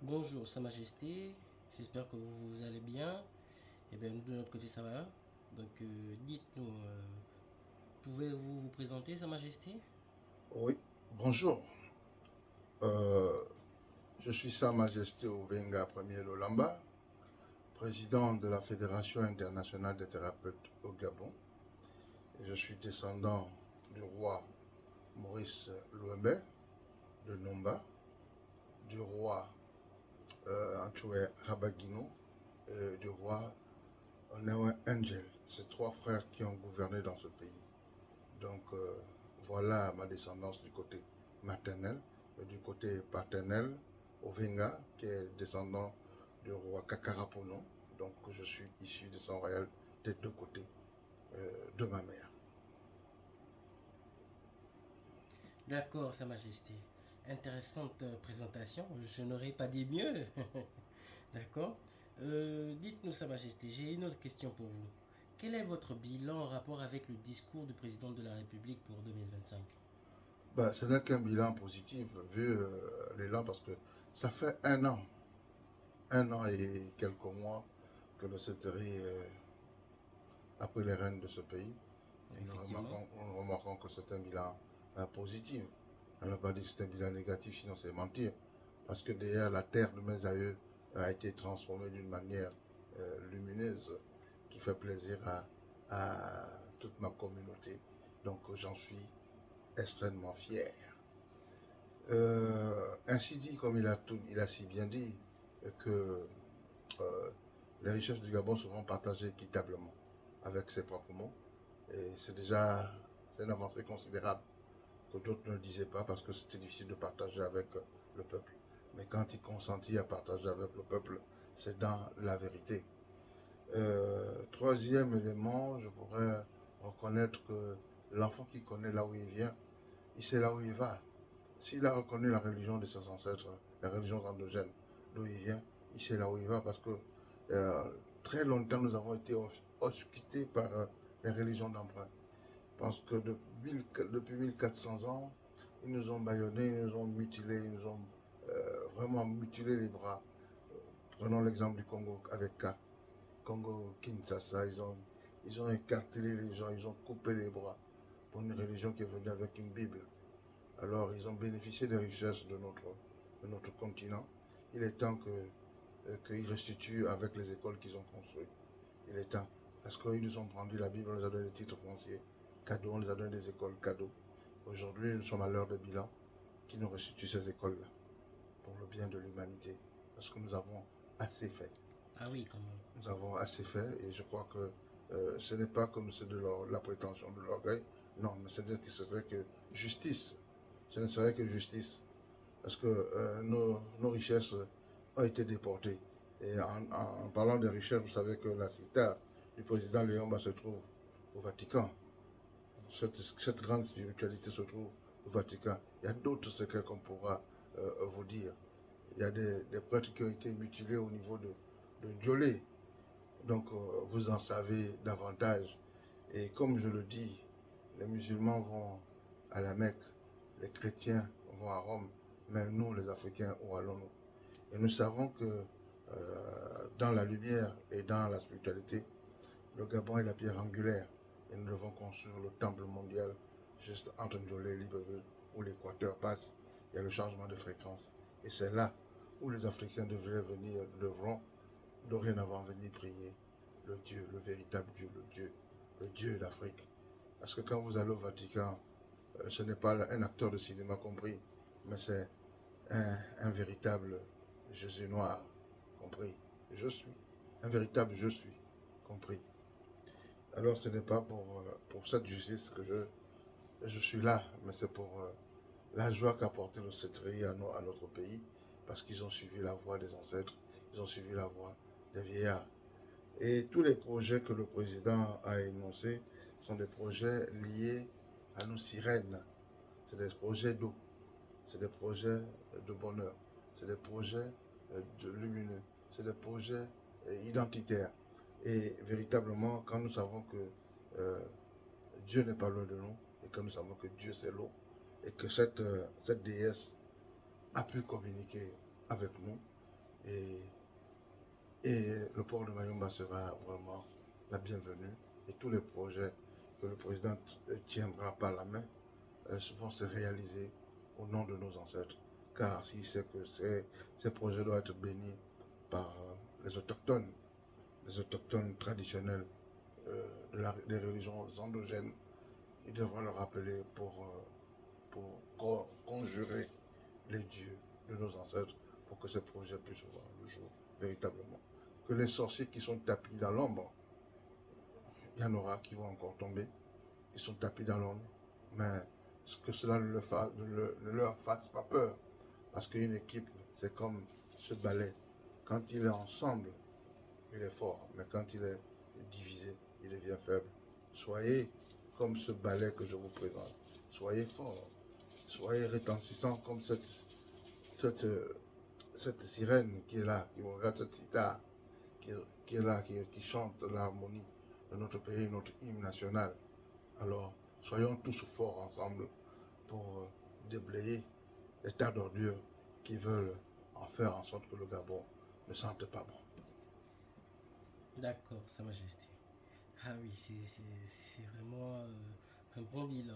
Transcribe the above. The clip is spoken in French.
Bonjour, Sa Majesté, j'espère que vous allez bien. Eh bien, nous de notre côté, ça va. Donc, dites-nous, pouvez-vous vous présenter, Sa Majesté? Oui, bonjour. Euh, je suis Sa Majesté Ovenga Premier Lolamba, président de la Fédération internationale des thérapeutes au Gabon. Je suis descendant du roi Maurice Louembe de Nomba, du roi Anchoué Rabagino et du roi Onewe Angel. Ces trois frères qui ont gouverné dans ce pays. Donc voilà ma descendance du côté maternel et du côté paternel, Ovenga, qui est descendant du roi Kakarapono. Donc je suis issu de sang royal des deux côtés de ma mère. D'accord, Sa Majesté. Intéressante présentation, je n'aurais pas dit mieux. D'accord. Dites-nous, Sa Majesté, j'ai une autre question pour vous. Quel est votre bilan en rapport avec le discours du président de la République pour 2025? Ben, ce n'est qu'un bilan positif vu l'élan parce que ça fait un an et quelques mois que le CETERI a pris les rênes de ce pays. Et Effectivement. nous remarquons que c'est un bilan positif. On n'a pas dit que c'est un bilan négatif, sinon c'est mentir. Parce que derrière la terre de mes aïeux a été transformée d'une manière lumineuse qui fait plaisir à toute ma communauté. Donc j'en suis extrêmement fier. Ainsi dit, comme il a si bien dit, que euh, les richesses du Gabon seront partagées équitablement avec ses propres mots. Et c'est une avancée considérable que d'autres ne disaient pas parce que c'était difficile de partager avec le peuple. Mais quand il consentit à partager avec le peuple, c'est dans la vérité. Troisième élément, je pourrais reconnaître que l'enfant qui connaît là où il vient, il sait là où il va. S'il a reconnu la religion de ses ancêtres, la religion endogène, d'où il vient, il sait là où il va parce que euh, très longtemps nous avons été auscultés par les religions d'emprunt. Parce que depuis 1400 ans, ils nous ont bâillonnés, ils nous ont mutilés, ils nous ont vraiment mutilé les bras. Prenons l'exemple du Congo avec K. Congo Kinshasa, ils ont écartelé les gens, ils ont coupé les bras pour une religion qui est venue avec une Bible. Alors ils ont bénéficié des richesses de notre continent. Il est temps qu'ils restituent avec les écoles qu'ils ont construites. Il est temps. Parce qu'ils nous ont rendu la Bible, on nous a donné des titres fonciers cadeaux, on nous a donné des écoles cadeaux. Aujourd'hui, nous sommes à l'heure de bilan qui nous restitue ces écoles-là pour le bien de l'humanité. Parce que nous avons assez fait. Ah oui, quand même. Nous avons assez fait et je crois que ce n'est pas comme c'est de la prétention, de l'orgueil. Non, mais ce serait que justice. Ce ne serait que justice. Parce que nos richesses ont été déportées. Et en parlant des richesses, vous savez que la cithare du président Léon se trouve au Vatican. Cette grande spiritualité se trouve au Vatican. Il y a d'autres secrets qu'on pourra vous dire. Il y a des prêtres qui ont été mutilés au niveau de Djolé. Donc vous en savez davantage. Et comme je le dis, les musulmans vont à la Mecque, les chrétiens vont à Rome, mais nous, les Africains, où allons-nous? Et nous savons que dans la lumière et dans la spiritualité, le Gabon est la pierre angulaire. Et nous devons construire le temple mondial juste entre Ndjolé et Libreville, où l'équateur passe. Il y a le changement de fréquence. Et c'est là où les Africains devront dorénavant venir prier le Dieu, le véritable Dieu, le Dieu d'Afrique. Parce que quand vous allez au Vatican, ce n'est pas un acteur de cinéma compris, mais c'est un véritable Jésus noir compris. Je suis. Un véritable je suis compris. Alors ce n'est pas pour cette justice que je suis là, mais c'est pour la joie qu'a porté le cétri à notre pays, parce qu'ils ont suivi la voie des ancêtres, ils ont suivi la voie des vieillards. Et tous les projets que le président a énoncés sont des projets liés à nos sirènes. C'est des projets d'eau, c'est des projets de bonheur, c'est des projets de lumineux, c'est des projets identitaires. Et véritablement, quand nous savons que euh, Dieu n'est pas loin de nous, et que nous savons que Dieu c'est l'eau, et que cette déesse a pu communiquer avec nous, Et, et le port de Mayumba sera vraiment la bienvenue. Et tous les projets que le président tiendra par la main vont se réaliser au nom de nos ancêtres. Car s'il sait que ces projets doivent être bénis par les autochtones traditionnels des religions endogènes, il devra le rappeler pour conjurer les dieux de nos ancêtres pour que ces projets puissent voir le jour véritablement. Que les sorciers qui sont tapis dans l'ombre, il y en aura qui vont encore tomber, ils sont tapis dans l'ombre, mais que cela ne leur fasse pas peur, parce qu'une équipe, c'est comme ce ballet. Quand il est ensemble, il est fort, mais quand il est divisé, il devient faible. Soyez comme ce ballet que je vous présente. Soyez fort, soyez retentissant comme cette, cette sirène qui est là, qui vous regarde, cette cithare qui est là, qui chante l'harmonie de notre pays, notre hymne national. Alors, soyons tous forts ensemble pour déblayer les tas d'ordures qui veulent en faire en sorte que le Gabon ne sente pas bon. D'accord, Sa Majesté. Ah oui, c'est vraiment un bon bilan.